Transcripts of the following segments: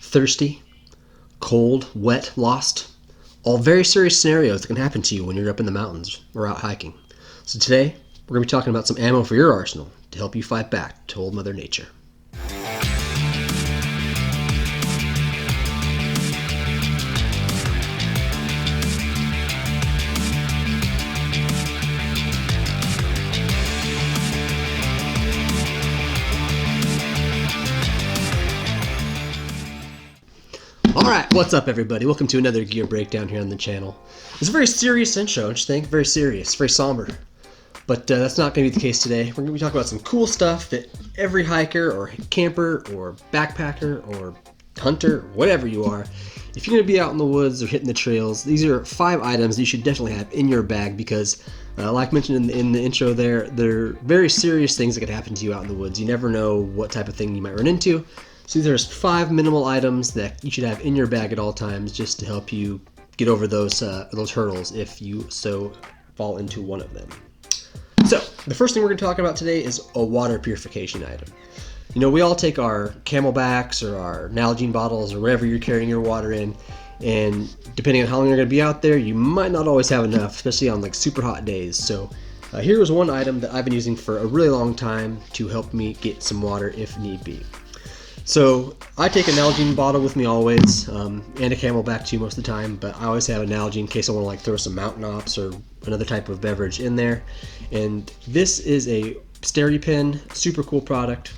thirsty, cold, wet, lost. All very serious scenarios that can happen to you when you're up in the mountains or out hiking. So today, we're going to be talking about some ammo for your arsenal to help you fight back to old Mother Nature. Alright, what's up everybody? Welcome to another gear breakdown here on the channel. It's a very serious intro, don't you think? Very serious, very somber. But that's not going to be the case today. We're going to be talking about some cool stuff that every hiker or camper or backpacker or hunter, whatever you are, if you're going to be out in the woods or hitting the trails, these are 5 items that you should definitely have in your bag because, like mentioned in the intro there, they're very serious things that could happen to you out in the woods. You never know what type of thing you might run into. So there's 5 minimal items that you should have in your bag at all times just to help you get over those hurdles if you so fall into one of them. So the first thing we're going to talk about today is a water purification item. You know, we all take our Camelbacks or our Nalgene bottles or wherever you're carrying your water in, and depending on how long you're going to be out there, you might not always have enough, especially on like super hot days. So here is one item that I've been using for a really long time to help me get some water if need be. So I take a Nalgene bottle with me always, and a Camelback too most of the time, but I always have a Nalgene in case I want to like throw some Mtn Ops or another type of beverage in there. And this is a SteriPen, super cool product.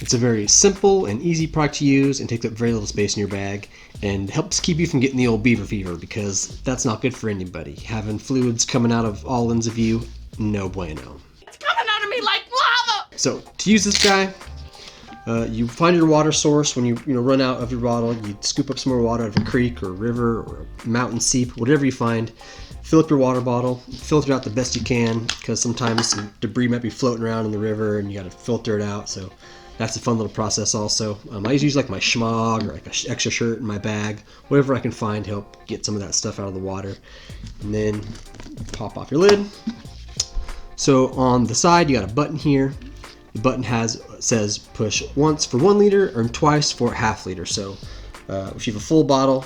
It's a very simple and easy product to use and takes up very little space in your bag and helps keep you from getting the old beaver fever because that's not good for anybody. Having fluids coming out of all ends of you, no bueno. It's coming out of me like lava! So to use this guy, you find your water source when you run out of your bottle. You scoop up some more water out of a creek or a river or a mountain seep, whatever you find. Fill up your water bottle, filter it out the best you can because sometimes some debris might be floating around in the river and you got to filter it out. So that's a fun little process also. I use like my schmog or like an extra shirt in my bag, whatever I can find to help get some of that stuff out of the water. And then pop off your lid. So on the side you got a button here. The button says push once for 1 liter or twice for ½ liter. So if you have a full bottle,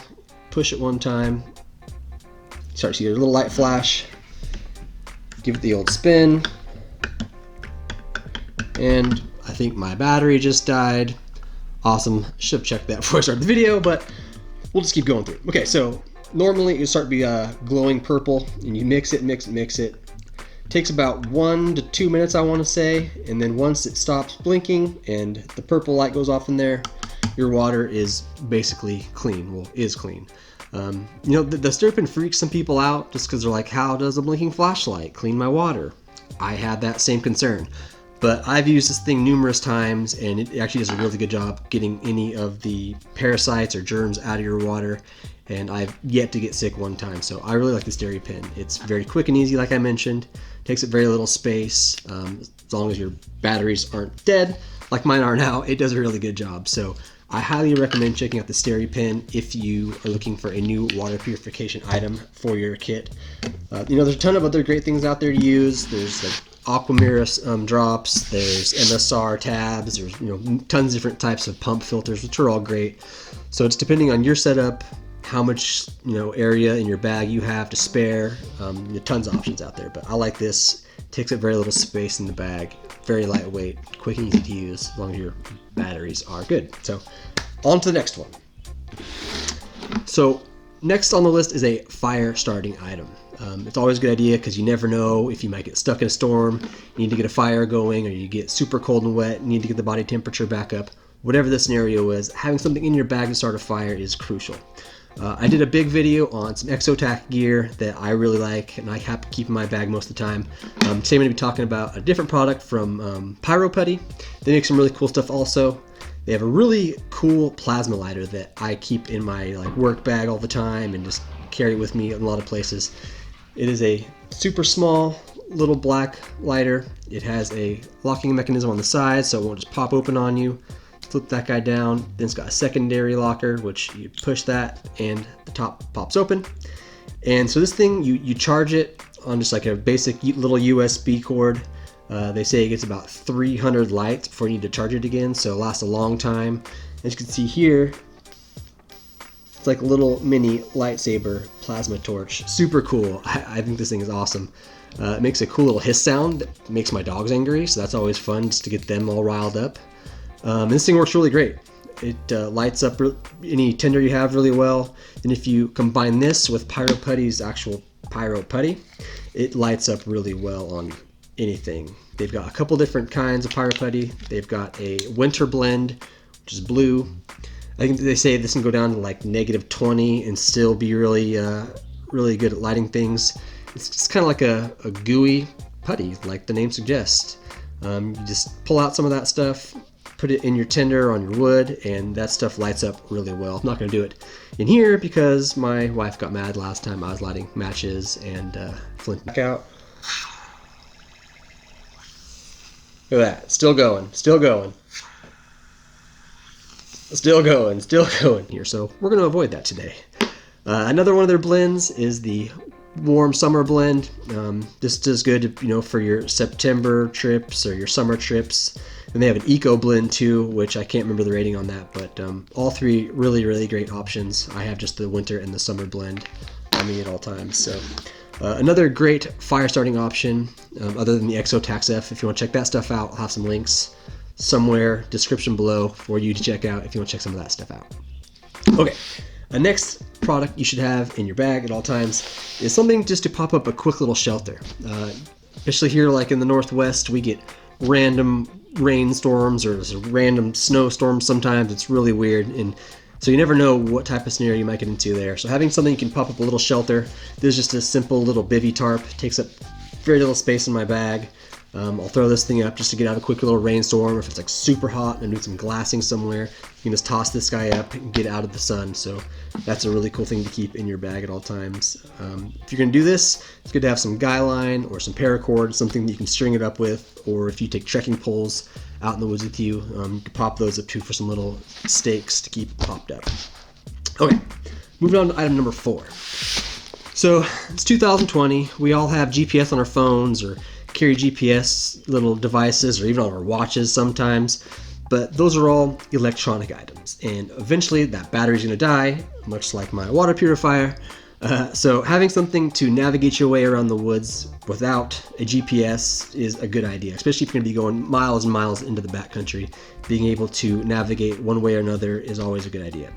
push it one time. Start to see a little light flash. Give it the old spin. And I think my battery just died. Awesome. Should have checked that before I started the video, but we'll just keep going through. Okay, so normally it start to be glowing purple, and you mix it. Takes about 1 to 2 minutes, I want to say, and then once it stops blinking and the purple light goes off in there, your water is basically clean. Well, is clean. You know, the SteriPen freaks some people out just because they're like, how does a blinking flashlight clean my water? I had that same concern, but I've used this thing numerous times and it actually does a really good job getting any of the parasites or germs out of your water, and I've yet to get sick one time. So I really like the SteriPen. It's very quick and easy, like I mentioned. Takes up very little space. As long as your batteries aren't dead, like mine are now, it does a really good job. So I highly recommend checking out the SteriPen if you are looking for a new water purification item for your kit. You know, there's a ton of other great things out there to use. There's like Aquamira drops, there's MSR tabs, there's tons of different types of pump filters, which are all great. So it's depending on your setup, how much area in your bag you have to spare. Tons of options out there, but I like this. Takes up very little space in the bag. Very lightweight, quick and easy to use as long as your batteries are good. So on to the next one. So next on the list is a fire starting item. It's always a good idea because you never know if you might get stuck in a storm, you need to get a fire going, or you get super cold and wet, you need to get the body temperature back up. Whatever the scenario is, having something in your bag to start a fire is crucial. I did a big video on some exotac gear that I really like and I have to keep in my bag most of the time. Today I'm going to be talking about a different product from Pryro Putty. They make some really cool stuff also. They have a really cool plasma lighter that I keep in my work bag all the time and just carry it with me in a lot of places. It is a super small little black lighter. It has a locking mechanism on the side so it won't just pop open on you. Flip that guy down, then it's got a secondary locker which you push that and the top pops open. And so this thing, you charge it on just like a basic little USB cord. They say it gets about 300 lights before you need to charge it again, so it lasts a long time. As you can see here, It's like a little mini lightsaber plasma torch. Super cool. I think this thing is awesome. It makes a cool little hiss sound that makes my dogs angry, so that's always fun just to get them all riled up. This thing works really great. It lights up any tinder you have really well. And if you combine this with Pryro Putty's actual Pryro Putty, it lights up really well on anything. They've got a couple different kinds of Pryro Putty. They've got a winter blend, which is blue. I think they say this can go down to like -20 and still be really, really good at lighting things. It's kind of like a gooey putty, like the name suggests. You just pull out some of that stuff, put it in your tinder on your wood, and that stuff lights up really well. I'm not going to do it in here because my wife got mad last time I was lighting matches and flint back out. Look at that, still going, still going. Still going here, so we're going to avoid that today. Another one of their blends is the warm summer blend. This does good, for your September trips or your summer trips. And they have an eco blend too, which I can't remember the rating on that, but all three really, really great options. I have just the winter and the summer blend on me at all times. So another great fire starting option, other than the Exo Tax F. If you want to check that stuff out, I'll have some links somewhere, description below, for you to check out if you want to check some of that stuff out. Okay, the next product you should have in your bag at all times is something just to pop up a quick little shelter. Especially here, like in the Northwest, we get random rainstorms or random snowstorms sometimes. It's really weird, and so you never know what type of scenario you might get into there. So having something you can pop up a little shelter. This is just a simple little bivy tarp. It takes up very little space in my bag. I'll throw this thing up just to get out a quick little rainstorm. If it's like super hot and need some glassing somewhere, you can just toss this guy up and get out of the sun. So that's a really cool thing to keep in your bag at all times. If you're going to do this, it's good to have some guy line or some paracord, something that you can string it up with, or if you take trekking poles out in the woods with you, you can pop those up too for some little stakes to keep popped up. Okay, moving on to item number 4. So it's 2020. We all have GPS on our phones or carry GPS little devices or even on our watches sometimes, but those are all electronic items, and eventually that battery's going to die, much like my water purifier. So having something to navigate your way around the woods without a GPS is a good idea, especially if you're going to be going miles and miles into the backcountry. Being able to navigate one way or another is always a good idea.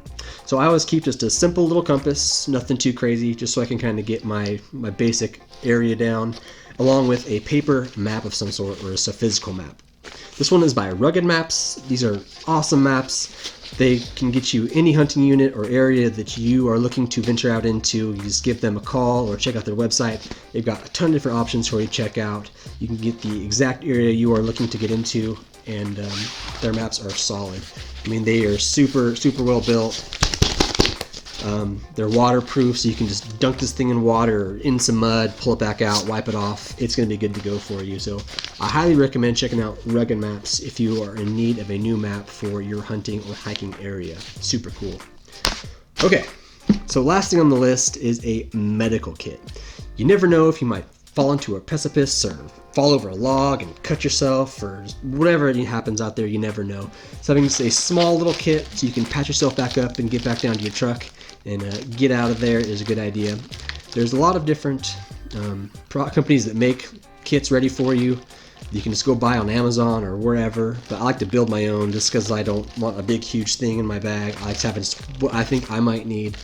So I always keep just a simple little compass, nothing too crazy, just so I can kind of get my basic area down, along with a paper map of some sort, or just a physical map. This one is by Rugged Maps. These are awesome maps. They can get you any hunting unit or area that you are looking to venture out into. You just give them a call or check out their website. They've got a ton of different options for you to check out. You can get the exact area you are looking to get into, and their maps are solid. I mean, they are super, super well built. They're waterproof, so you can just dunk this thing in water or in some mud, pull it back out, wipe it off. It's going to be good to go for you. So I highly recommend checking out Rugged Maps if you are in need of a new map for your hunting or hiking area. Super cool. Okay, so last thing on the list is a medical kit. You never know if you might fall into a precipice or fall over a log and cut yourself, or whatever happens out there. You never know. So having a small little kit so you can patch yourself back up and get back down to your truck and get out of there is a good idea. There's a lot of different companies that make kits ready for you. You can just go buy on Amazon or wherever, but I like to build my own just because I don't want a big huge thing in my bag. I like to have just what I think I might need.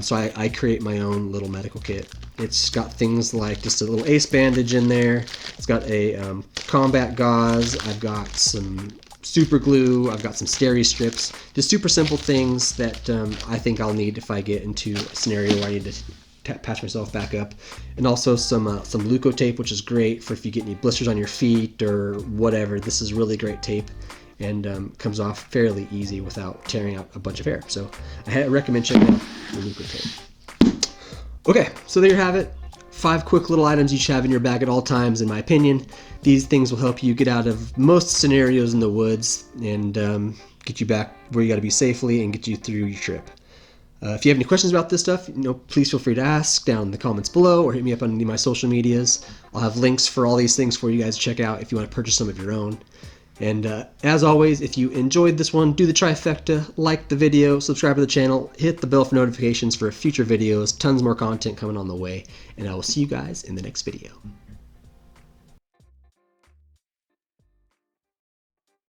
So I create my own little medical kit. It's got things like just a little ace bandage in there. It's got a combat gauze. I've got some super glue. I've got some steri strips. Just super simple things that I think I'll need if I get into a scenario where I need to patch myself back up. And also some Leuko tape, which is great for if you get any blisters on your feet or whatever. This is really great tape, and comes off fairly easy without tearing out a bunch of hair. So I recommend checking out the Leuko tape. Okay, so there you have it. 5 quick little items you should have in your bag at all times, in my opinion. These things will help you get out of most scenarios in the woods and get you back where you got to be safely and get you through your trip. If you have any questions about this stuff, please feel free to ask down in the comments below or hit me up on my social medias. I'll have links for all these things for you guys to check out if you want to purchase some of your own. And as always, if you enjoyed this one, do the trifecta, like the video, subscribe to the channel, hit the bell for notifications for future videos, tons more content coming on the way, and I will see you guys in the next video.